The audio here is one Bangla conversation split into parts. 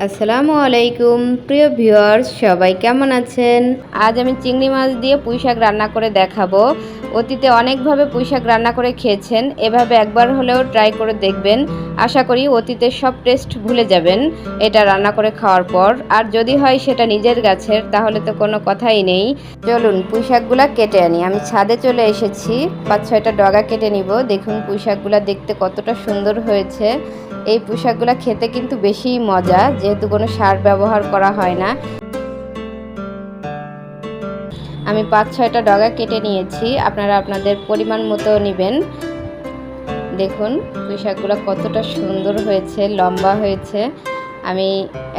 আসসালামু আলাইকুম প্রিয় ভিউয়ার্স, সবাই কেমন আছেন? আজ আমি চিংড়ি মাছ দিয়ে পুঁই শাক রান্না করে দেখাবো। অতীতে অনেকভাবে পুঁই শাক রান্না করে খেয়েছেন, এভাবে একবার হলেও ট্রাই করে দেখবেন। আশা করি অতীতের সব টেস্ট ভুলে যাবেন এটা রান্না করে খাওয়ার পর। আর যদি হয় সেটা নিজের গাছের, তাহলে তো কোনো কথাই নেই। চলুন পুঁই শাকগুলা কেটে আনি। আমি ছাদে চলে এসেছি, 5-6টা ডগা কেটে নিব। দেখুন পুঁই শাকগুলা দেখতে কতটা সুন্দর হয়েছে। এই পুঁই শাকগুলা খেতে কিন্তু বেশি মজা, যেহেতু কোনো সার ব্যবহার করা হয় না। আমি 5-6টা ডগা কেটে নিয়েছি, আপনারা আপনাদের পরিমাণ মতো নেবেন। দেখুন পুঁই শাকগুলো কতটা সুন্দর হয়েছে, লম্বা হয়েছে। আমি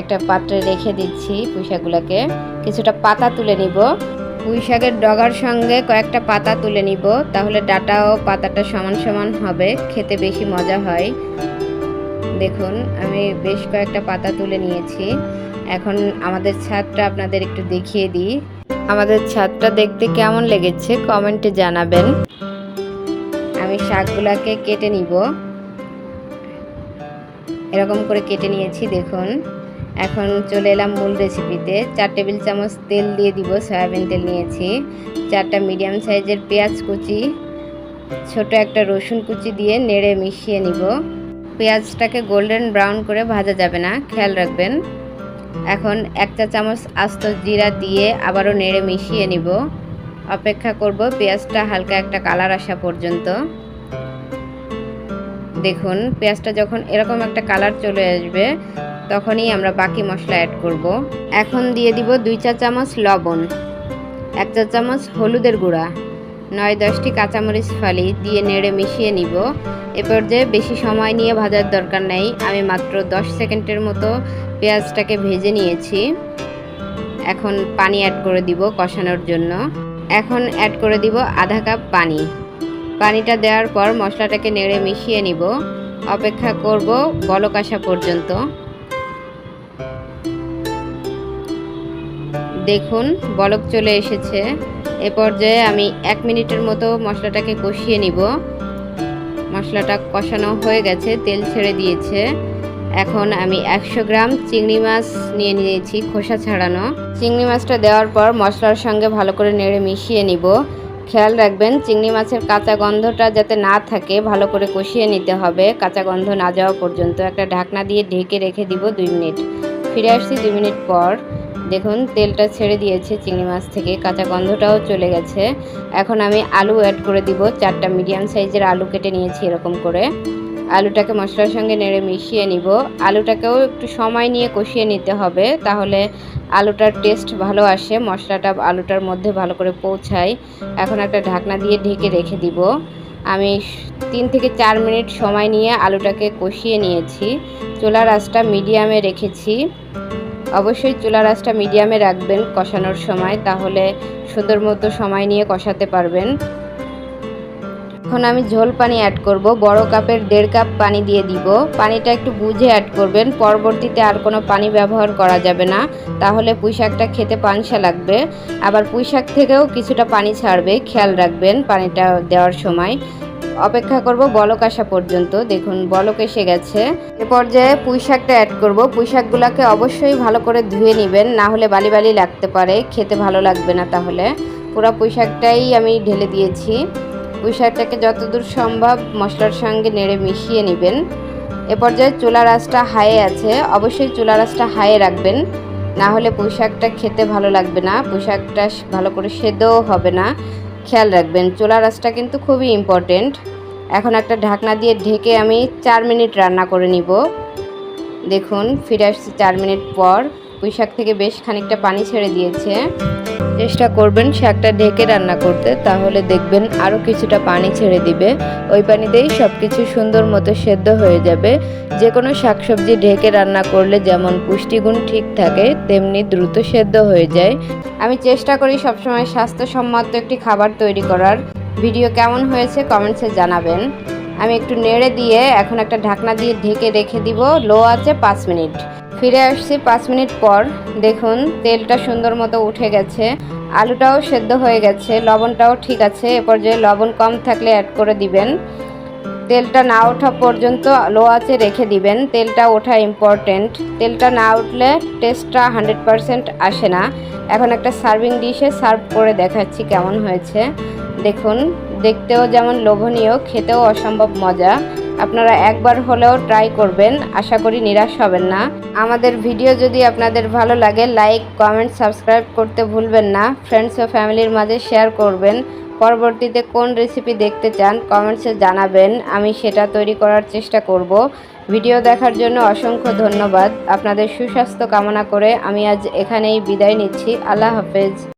একটা পাত্রে রেখে দিচ্ছি পুঁই শাকগুলোকে। কিছুটা পাতা তুলে নিব। পুঁই শাকের ডগার সঙ্গে কয়েকটা পাতা তুলে নিব, তাহলে ডাটা ও পাতাটা সমান সমান হবে, খেতে বেশি মজা হয়। দেখুন আমি বেশ কয়েকটা পাতা তুলে নিয়েছি। এখন আমাদের ছাদটা আপনাদের একটু দেখিয়ে দিই। আমাদের ছাদটা দেখতে কেমন লেগেছে কমেন্টে জানাবেন। আমি শাকগুলাকে কেটে নিব, এরকম করে কেটে নিয়েছি দেখুন। এখন চলে এলাম মূল রেসিপিতে। 4 টেবিল চামচ তেল দিয়ে দিব, সয়াবিন তেল নিয়েছি। 4টা মিডিয়াম সাইজের পেঁয়াজ কুচি, ছোট একটা রসুন কুচি দিয়ে নেড়ে মিশিয়ে নিব। পেঁয়াজটাকে গোল্ডেন ব্রাউন করে ভাজা যাবে না, খেয়াল রাখবেন। এখন 1 চা চামচ আস্ত জিরা দিয়ে আবারও নেড়ে মিশিয়ে নিব। অপেক্ষা করব পেঁয়াজটা হালকা একটা কালার আসা পর্যন্ত। দেখুন পেঁয়াজটা যখন এরকম একটা কালার চলে আসবে, তখনই আমরা বাকি মশলা অ্যাড করব। এখন দিয়ে দিব 2 চা চামচ লবণ, 1 চা চামচ হলুদের গুঁড়া, 9-10টি কাঁচামরিচ ফালি দিয়ে নেড়ে মিশিয়ে নিব। এ পর্যায়ে বেশি সময় নিয়ে ভাজার দরকার নেই, আমি মাত্র 10 সেকেন্ডের মতো পেঁয়াজটাকে ভেজে নিয়েছি। এখন পানি অ্যাড করে দিব কষানোর জন্য। এখন অ্যাড করে দিব আধা কাপ পানি। পানিটা দেওয়ার পর মশলাটাকে নেড়ে মিশিয়ে নিব। অপেক্ষা করব বলক আসা পর্যন্ত। দেখুন বলক চলে এসেছে। এ পর্যায়ে আমি 1 মিনিটের মতো মশলাটাকে কষিয়ে নিব। মশলাটা কষানো হয়ে গেছে, তেল ছেড়ে দিয়েছে। এখন আমি 100 গ্রাম চিংড়ি মাছ নিয়ে নিয়েছি, খোসা ছাড়ানো। চিংড়ি মাছটা দেওয়ার পর মশলার সঙ্গে ভালো করে নেড়ে মিশিয়ে নিব। খেয়াল রাখবেন চিংড়ি মাছের কাঁচা গন্ধটা যাতে না থাকে, ভালো করে কষিয়ে নিতে হবে কাঁচা গন্ধ না যাওয়া পর্যন্ত। একটা ঢাকনা দিয়ে ঢেকে রেখে দিব 2 মিনিট। ফিরে আসছি 2 মিনিট পর। দেখুন তেলটা ছেড়ে দিয়েছে চিংড়ি মাছ থেকে, কাঁচা গন্ধটাও চলে গেছে। এখন আমি আলু অ্যাড করে দিব। 4টা মিডিয়াম সাইজের আলু কেটে নিয়েছি এরকম করে। আলুটাকে মশলার সঙ্গে নেড়ে মিশিয়ে নিব। আলুটাকেও একটু সময় নিয়ে কষিয়ে নিতে হবে, তাহলে আলুটার টেস্ট ভালো আসে, মশলাটা আলুটার মধ্যে ভালো করে পৌঁছায়। এখন একটা ঢাকনা দিয়ে ঢেকে রেখে দিব। আমি 3 থেকে 4 মিনিট সময় নিয়ে আলুটাকে কষিয়ে নিয়েছি। চুলার আঁচটা মিডিয়ামে রেখেছি। অবশ্যই চুলার আঁচটা মিডিয়ামে রাখবেন কষানোর সময়, তাহলে সুন্দর মতো সময় নিয়ে কষাতে পারবেন। এখন আমি ঝোল পানি অ্যাড করব। বড় কাপের 1.5 কাপ পানি দিয়ে দিব। পানিটা একটু বুঝে অ্যাড করবেন, পরবর্তীতে আর কোনো পানি ব্যবহার করা যাবে না, তাহলে পুঁই শাকটা খেতে পানসা লাগবে। আবার পুঁই শাক থেকেও কিছুটা পানি ছাড়বে, খেয়াল রাখবেন পানিটা দেওয়ার সময়। অপেক্ষা করব বলক আসা পর্যন্ত। দেখুন বলক এসে গেছে। এ পর্যায়ে পুঁই শাকটা অ্যাড করব। পুঁই শাকগুলোকে অবশ্যই ভালো করে ধুয়ে নেবেন, না হলে বালি বালি লাগতে পারে, খেতে ভালো লাগবে না। তাহলে পুরো পুঁই শাকটাই আমি ঢেলে দিয়েছি। পুঁই শাকটাকে যতদূর সম্ভব মশলার সঙ্গে নেড়ে মিশিয়ে নেবেন। এ পর্যায়ে চুলার আঁচটা হাইয়ে আছে, অবশ্যই চুলার আঁচটা হাইয়ে রাখবেন, না হলে পুঁই শাকটা খেতে ভালো লাগবে না, পুঁই শাকটা ভালো করে সেদ্ধও হবে না। খেয়াল রাখবেন চুলার আঁচটা কিন্তু খুবই ইম্পর্টেন্ট। এখন একটা ঢাকনা দিয়ে ঢেকে আমি 4 মিনিট রান্না করে নিব। দেখুন ফিরে আসছি 4 মিনিট পর। পুঁই শাক থেকে বেশ খানিকটা পানি ছেড়ে দিয়েছে। চেষ্টা করবেন শাকটা ঢেকে রান্না করতে, তাহলে দেখবেন আরও কিছুটা পানি ছেড়ে দিবে। ওই পানিতেই সব কিছু সুন্দর মতো সেদ্ধ হয়ে যাবে। যে কোনো শাকসবজি ঢেকে রান্না করলে যেমন পুষ্টিগুণ ঠিক থাকে, তেমনি দ্রুত সেদ্ধ হয়ে যায়। আমি চেষ্টা করি সবসময় স্বাস্থ্যসম্মত একটি খাবার তৈরি করার। ভিডিও কেমন হয়েছে কমেন্টসে জানাবেন। আমি একটু নেড়ে দিয়ে এখন একটা ঢাকনা দিয়ে ঢেকে রেখে দিব লো আঁচে 5 মিনিট। ফিরে আসছি 5 মিনিট পর। দেখুন তেলটা সুন্দর মতো উঠে গেছে, আলুটাও সেদ্ধ হয়ে গেছে, লবণটাও ঠিক আছে। এ পর্যায়ে লবণ কম থাকলে অ্যাড করে দিবেন। তেলটা না ওঠা পর্যন্ত লো আঁচে রেখে দিবেন। তেলটা ওঠা ইম্পর্টেন্ট। তেলটা না উঠলে টেস্টটা 100% আসে না। এখন একটা সার্ভিং ডিশে সার্ভ করে দেখাচ্ছি কেমন হয়েছে। দেখুন, দেখতেও যেমন লোভনীয়, খেতেও অসম্ভব মজা। আপনারা একবার হলেও ট্রাই করবেন, আশা করি নিরাশ হবেন না। আমাদের ভিডিও যদি আপনাদের ভালো লাগে লাইক, কমেন্ট, সাবস্ক্রাইব করতে ভুলবেন না। ফ্রেন্ডস ও ফ্যামিলির মাঝে শেয়ার করবেন। পরবর্তীতে কোন রেসিপি দেখতে চান কমেন্টসে জানাবেন, আমি সেটা তৈরি করার চেষ্টা করব। ভিডিও দেখার জন্য অসংখ্য ধন্যবাদ। আপনাদের সুস্বাস্থ্য কামনা করে আমি আজ এখানেই বিদায় নিচ্ছি। আল্লাহ হাফেজ।